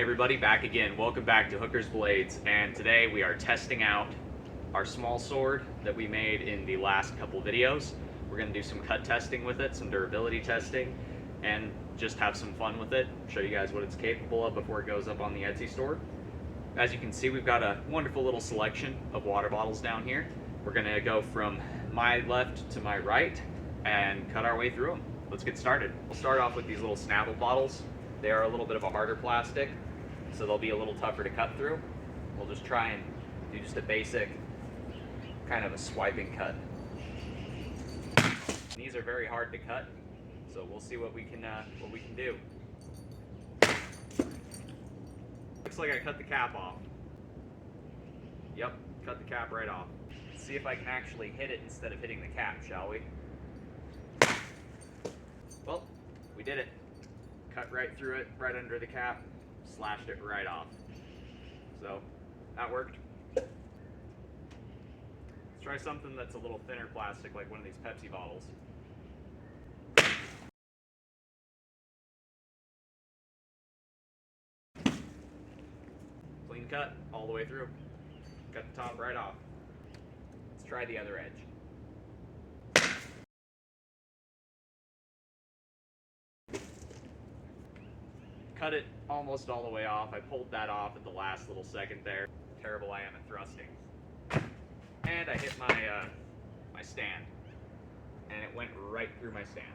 everybody, back again. Welcome back to Hooker's Blades, and today we are testing out our small sword that we made in the last couple videos. We're going to do some cut testing with it, some durability testing, and just have some fun with it. Show you guys what it's capable of before it goes up on the Etsy store. As you can see, we've got a wonderful little selection of water bottles down here. We're going to go from my left to my right and cut our way through them. Let's get started. We'll start off with these little Snapple bottles. They are a little bit of a harder plastic, so they'll be a little tougher to cut through. We'll just try and do just a basic kind of a swiping cut. These are very hard to cut, so we'll see what we can do. Looks like I cut the cap off. Yep, cut the cap right off. Let's see if I can actually hit it instead of hitting the cap, shall we? Well, we did it. Cut right through it, right under the cap, slashed it right off. So, that worked. Let's try something that's a little thinner plastic, like one of these Pepsi bottles. Clean cut, all the way through. Cut the top right off. Let's try the other edge. Cut it almost all the way off. I pulled that off at the last little second there. Terrible I am at thrusting. And I hit my my stand, and it went right through my stand.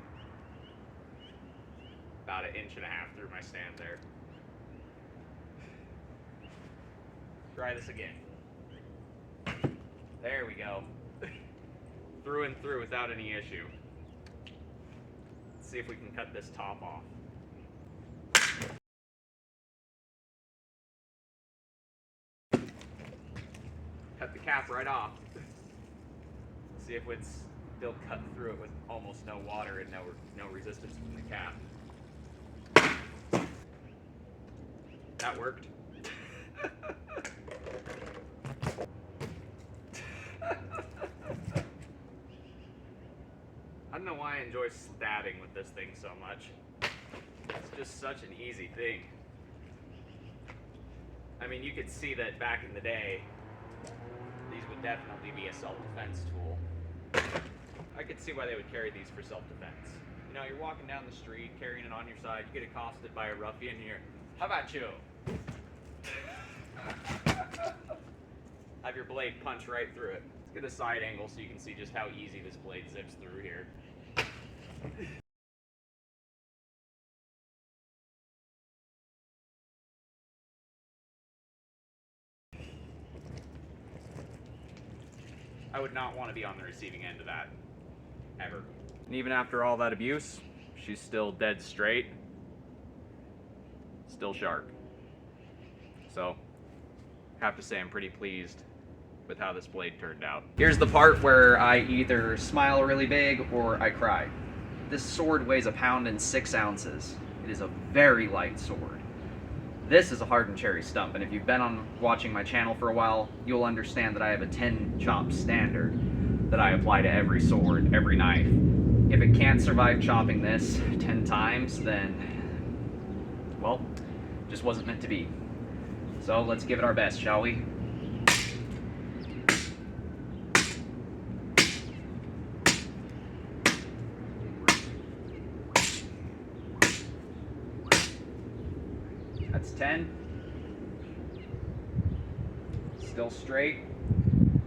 About 1.5 inches through my stand there. Try this again. There we go. Through and through without any issue. Let's see if we can cut this top off. Cut the cap right off. See if it's still cut through it with almost no water and no resistance from the cap. That worked. I don't know why I enjoy stabbing with this thing so much. It's just such an easy thing. I mean, you could see that back in the day, these would definitely be a self-defense tool. I could see why they would carry these for self-defense. You know, you're walking down the street, carrying it on your side, you get accosted by a ruffian, and you're, how about you? Have your blade punch right through it. Let's get a side angle so you can see just how easy this blade zips through here. I would not want to be on the receiving end of that, ever. And even after all that abuse, she's still dead straight, still sharp. So, have to say I'm pretty pleased with how this blade turned out. Here's the part where I either smile really big or I cry. This sword weighs 1.6 pounds. It is a very light sword. This is a hardened cherry stump, and if you've been watching my channel for a while, you'll understand that I have a 10 chop standard that I apply to every sword, every knife. If it can't survive chopping this 10 times, then, well, just wasn't meant to be. So let's give it our best, shall we? That's 10. Still straight.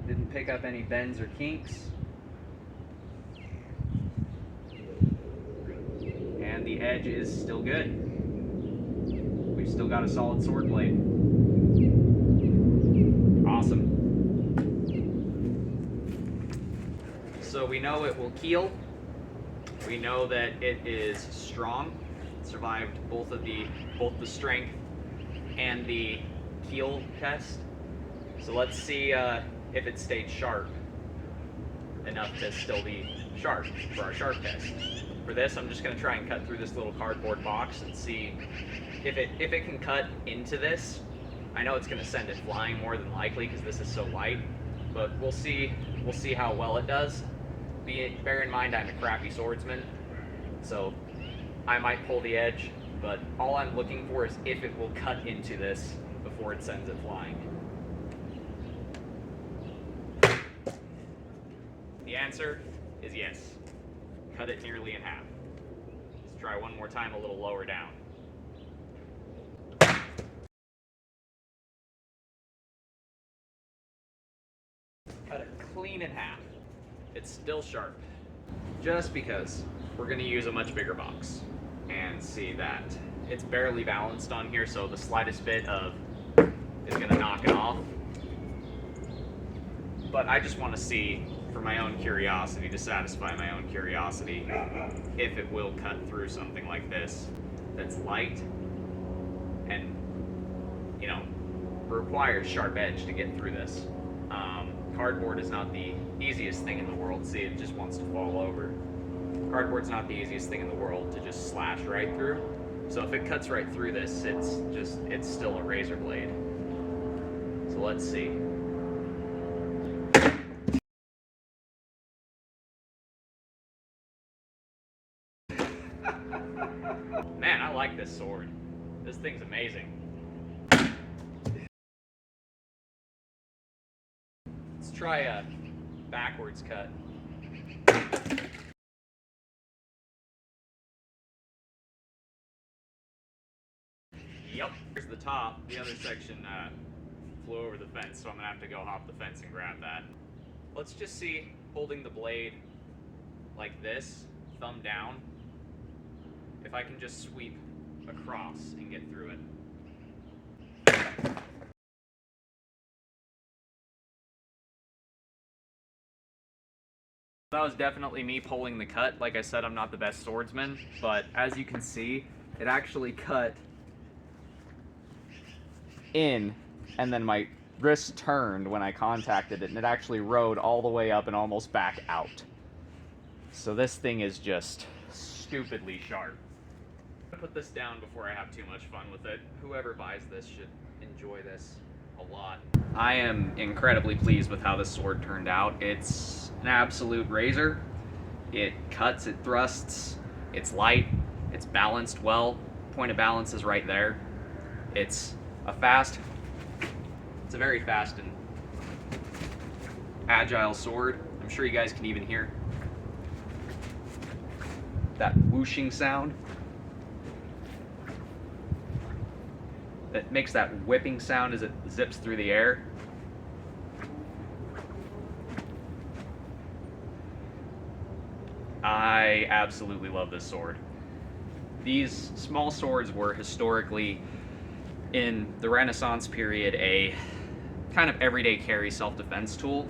Didn't pick up any bends or kinks. And the edge is still good. We've still got a solid sword blade. Awesome. So we know it will keel. We know that it is strong. It survived both the strength and the keel test. So let's see if it stayed sharp enough to still be sharp for our sharp test. For this, I'm just going to try and cut through this little cardboard box and see if it can cut into this. I know it's going to send it flying more than likely because this is so light, but we'll see how well it does. Bear in mind I'm a crappy swordsman, so I might pull the edge but all I'm looking for is if it will cut into this before it sends it flying. The answer is yes. Cut it nearly in half. Let's try one more time a little lower down. Cut it clean in half. It's still sharp. Just because we're going to use a much bigger box. And see that it's barely balanced on here, so the slightest bit of is going to knock it off. But I just want to see, for my own curiosity, to satisfy my own curiosity, if it will cut through something like this that's light and, you know, requires sharp edge to get through this. Cardboard is not the easiest thing in the world. See, it just wants to fall over. Cardboard's not the easiest thing in the world to just slash right through. So if it cuts right through this, it's still a razor blade. So let's see. Man, I like this sword. This thing's amazing. Let's try a backwards cut. Yep. Here's the top. The other section flew over the fence, so I'm gonna have to go hop the fence and grab that. Let's just see, holding the blade like this, thumb down, if I can just sweep across and get through it. That was definitely me pulling the cut. Like I said, I'm not the best swordsman, but as you can see, it actually cut in, and then my wrist turned when I contacted it, and it actually rode all the way up and almost back out. So this thing is just stupidly sharp. I'm gonna put this down before I have too much fun with it. Whoever buys this should enjoy this a lot. I am incredibly pleased with how this sword turned out. It's an absolute razor. It cuts, it thrusts, it's light, it's balanced well. Point of balance is right there. It's a very fast and agile sword. I'm sure you guys can even hear that whooshing sound. It makes that whipping sound as it zips through the air. I absolutely love this sword. These small swords were historically, in the Renaissance period, a kind of everyday carry self-defense tool.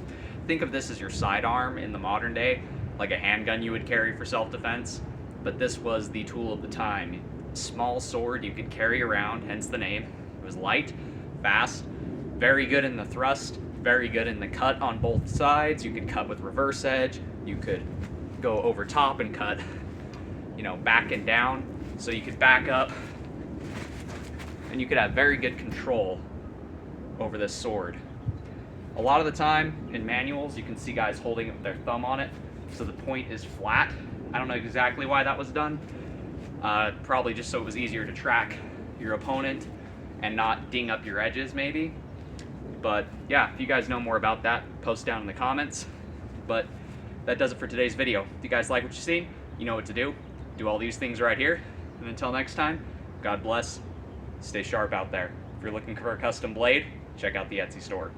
Think of this as your sidearm in the modern day, like a handgun you would carry for self-defense, but this was the tool of the time. Small sword you could carry around, hence the name. It was light, fast, very good in the thrust, very good in the cut on both sides. You could cut with reverse edge, you could go over top and cut, you know, back and down, so you could back up, and you could have very good control over this sword. A lot of the time in manuals you can see guys holding it with their thumb on it, so the point is flat. I don't know exactly why that was done. Probably just so it was easier to track your opponent and not ding up your edges maybe. But yeah, if you guys know more about that, post down in the comments. But that does it for today's video. If you guys like what you see, you know what to do. Do all these things right here. And until next time, God bless. Stay sharp out there. If you're looking for a custom blade, check out the Etsy store.